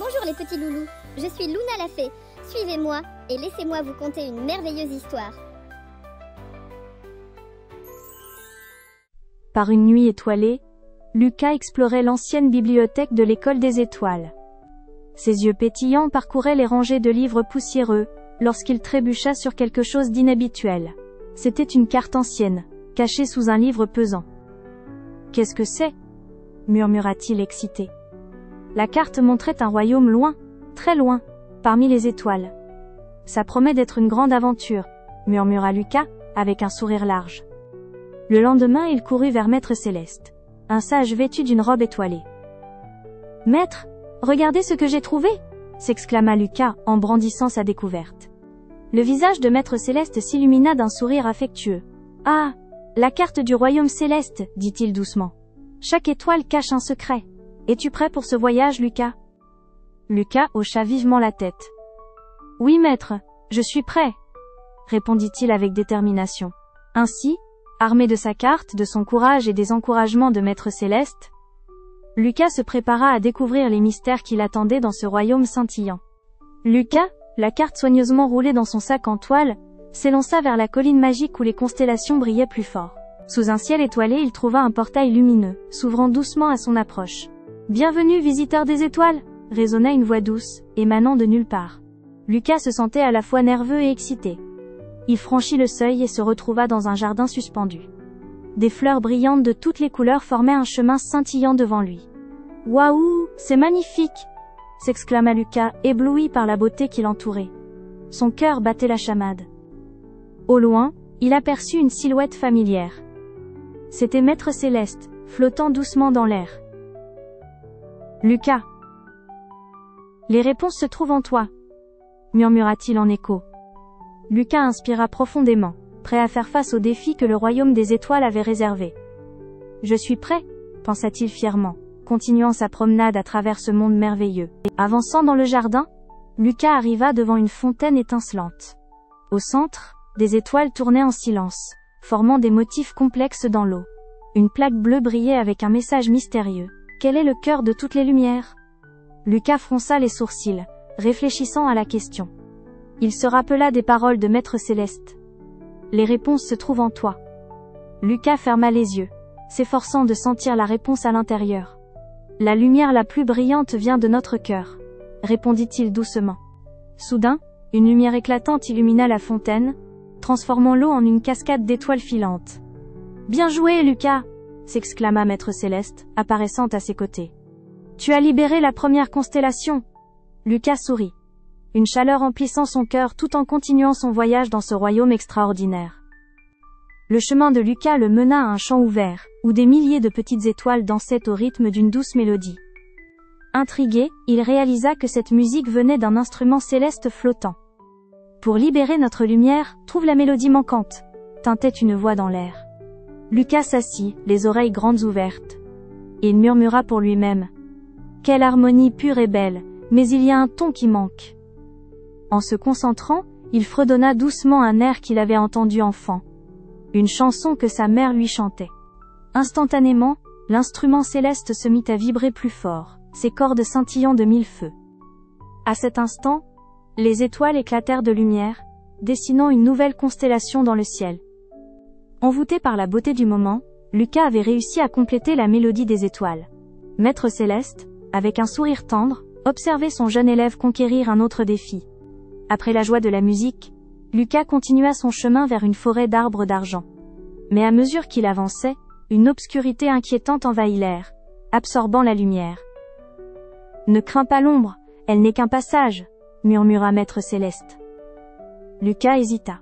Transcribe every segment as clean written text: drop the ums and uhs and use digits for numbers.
Bonjour les petits loulous, je suis Luna la fée. Suivez-moi et laissez-moi vous conter une merveilleuse histoire. Par une nuit étoilée, Lucas explorait l'ancienne bibliothèque de l'école des étoiles. Ses yeux pétillants parcouraient les rangées de livres poussiéreux, lorsqu'il trébucha sur quelque chose d'inhabituel. C'était une carte ancienne, cachée sous un livre pesant. « Qu'est-ce que c'est » murmura-t-il excité. La carte montrait un royaume loin, très loin, parmi les étoiles. « Ça promet d'être une grande aventure » murmura Lucas, avec un sourire large. Le lendemain, il courut vers Maître Céleste, un sage vêtu d'une robe étoilée. « Maître, regardez ce que j'ai trouvé !» s'exclama Lucas, en brandissant sa découverte. Le visage de Maître Céleste s'illumina d'un sourire affectueux. « Ah, la carte du royaume céleste, dit-il doucement. Chaque étoile cache un secret. Es-tu prêt pour ce voyage, Lucas ?» Lucas hocha vivement la tête. « Oui, maître, je suis prêt, » répondit-il avec détermination. Ainsi, armé de sa carte, de son courage et des encouragements de Maître Céleste, Lucas se prépara à découvrir les mystères qui l'attendaient dans ce royaume scintillant. Lucas, la carte soigneusement roulée dans son sac en toile, s'élança vers la colline magique où les constellations brillaient plus fort. Sous un ciel étoilé, il trouva un portail lumineux, s'ouvrant doucement à son approche. « Bienvenue, visiteur des étoiles !» résonna une voix douce, émanant de nulle part. Lucas se sentait à la fois nerveux et excité. Il franchit le seuil et se retrouva dans un jardin suspendu. Des fleurs brillantes de toutes les couleurs formaient un chemin scintillant devant lui. « Waouh, c'est magnifique !» s'exclama Lucas, ébloui par la beauté qui l'entourait. Son cœur battait la chamade. Au loin, il aperçut une silhouette familière. C'était Maître Céleste, flottant doucement dans l'air. « Lucas, les réponses se trouvent en toi » murmura-t-il en écho. Lucas inspira profondément, prêt à faire face aux défis que le royaume des étoiles avait réservés. « Je suis prêt » pensa-t-il fièrement, continuant sa promenade à travers ce monde merveilleux. Avançant dans le jardin, Lucas arriva devant une fontaine étincelante. Au centre, des étoiles tournaient en silence, formant des motifs complexes dans l'eau. Une plaque bleue brillait avec un message mystérieux. Quel est le cœur de toutes les lumières ? Lucas fronça les sourcils, réfléchissant à la question. Il se rappela des paroles de Maître Céleste. Les réponses se trouvent en toi. Lucas ferma les yeux, s'efforçant de sentir la réponse à l'intérieur. La lumière la plus brillante vient de notre cœur, répondit-il doucement. Soudain, une lumière éclatante illumina la fontaine, transformant l'eau en une cascade d'étoiles filantes. « Bien joué, Lucas !» s'exclama Maître Céleste, apparaissant à ses côtés. « Tu as libéré la première constellation !» Lucas sourit, une chaleur emplissant son cœur tout en continuant son voyage dans ce royaume extraordinaire. Le chemin de Lucas le mena à un champ ouvert, où des milliers de petites étoiles dansaient au rythme d'une douce mélodie. Intrigué, il réalisa que cette musique venait d'un instrument céleste flottant. « Pour libérer notre lumière, trouve la mélodie manquante » tintait une voix dans l'air. Lucas s'assit, les oreilles grandes ouvertes. Il murmura pour lui-même. « Quelle harmonie pure et belle, mais il y a un ton qui manque. » En se concentrant, il fredonna doucement un air qu'il avait entendu enfant. Une chanson que sa mère lui chantait. Instantanément, l'instrument céleste se mit à vibrer plus fort, ses cordes scintillant de mille feux. À cet instant, les étoiles éclatèrent de lumière, dessinant une nouvelle constellation dans le ciel. Envoûté par la beauté du moment, Lucas avait réussi à compléter la mélodie des étoiles. Maître Céleste, avec un sourire tendre, observait son jeune élève conquérir un autre défi. Après la joie de la musique, Lucas continua son chemin vers une forêt d'arbres d'argent. Mais à mesure qu'il avançait, une obscurité inquiétante envahit l'air, absorbant la lumière. « Ne crains pas l'ombre, elle n'est qu'un passage » murmura Maître Céleste. Lucas hésita.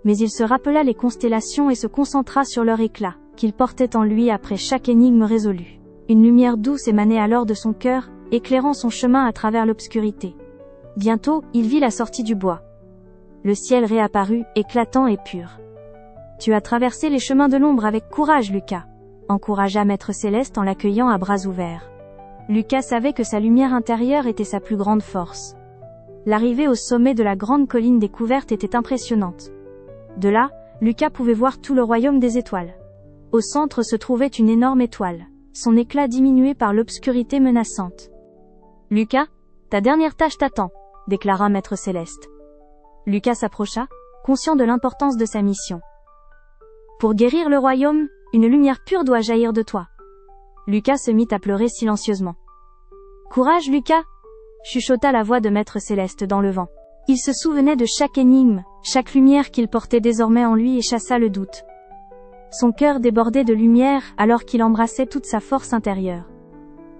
Mais il se rappela les constellations et se concentra sur leur éclat, qu'il portait en lui après chaque énigme résolue. Une lumière douce émanait alors de son cœur, éclairant son chemin à travers l'obscurité. Bientôt, il vit la sortie du bois. Le ciel réapparut, éclatant et pur. « Tu as traversé les chemins de l'ombre avec courage, Lucas » encouragea Maître Céleste en l'accueillant à bras ouverts. Lucas savait que sa lumière intérieure était sa plus grande force. L'arrivée au sommet de la grande colline découverte était impressionnante. De là, Lucas pouvait voir tout le royaume des étoiles. Au centre se trouvait une énorme étoile, son éclat diminué par l'obscurité menaçante. « Lucas, Ta dernière tâche t'attend, déclara Maître Céleste. Lucas s'approcha, conscient de l'importance de sa mission. Pour guérir le royaume, une lumière pure doit jaillir de toi. Lucas se mit à pleurer silencieusement. Courage, Lucas, chuchota la voix de Maître Céleste dans le vent. Il se souvenait de chaque énigme, chaque lumière qu'il portait désormais en lui et chassa le doute. Son cœur débordait de lumière alors qu'il embrassait toute sa force intérieure.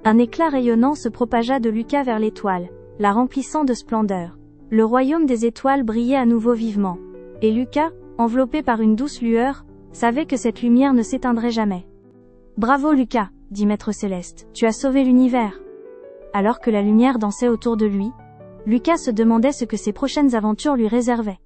Un éclat rayonnant se propagea de Lucas vers l'étoile, la remplissant de splendeur. Le royaume des étoiles brillait à nouveau vivement. Et Lucas, enveloppé par une douce lueur, savait que cette lumière ne s'éteindrait jamais. Bravo Lucas, dit Maître Céleste, tu as sauvé l'univers. Alors que la lumière dansait autour de lui, Lucas se demandait ce que ses prochaines aventures lui réservaient.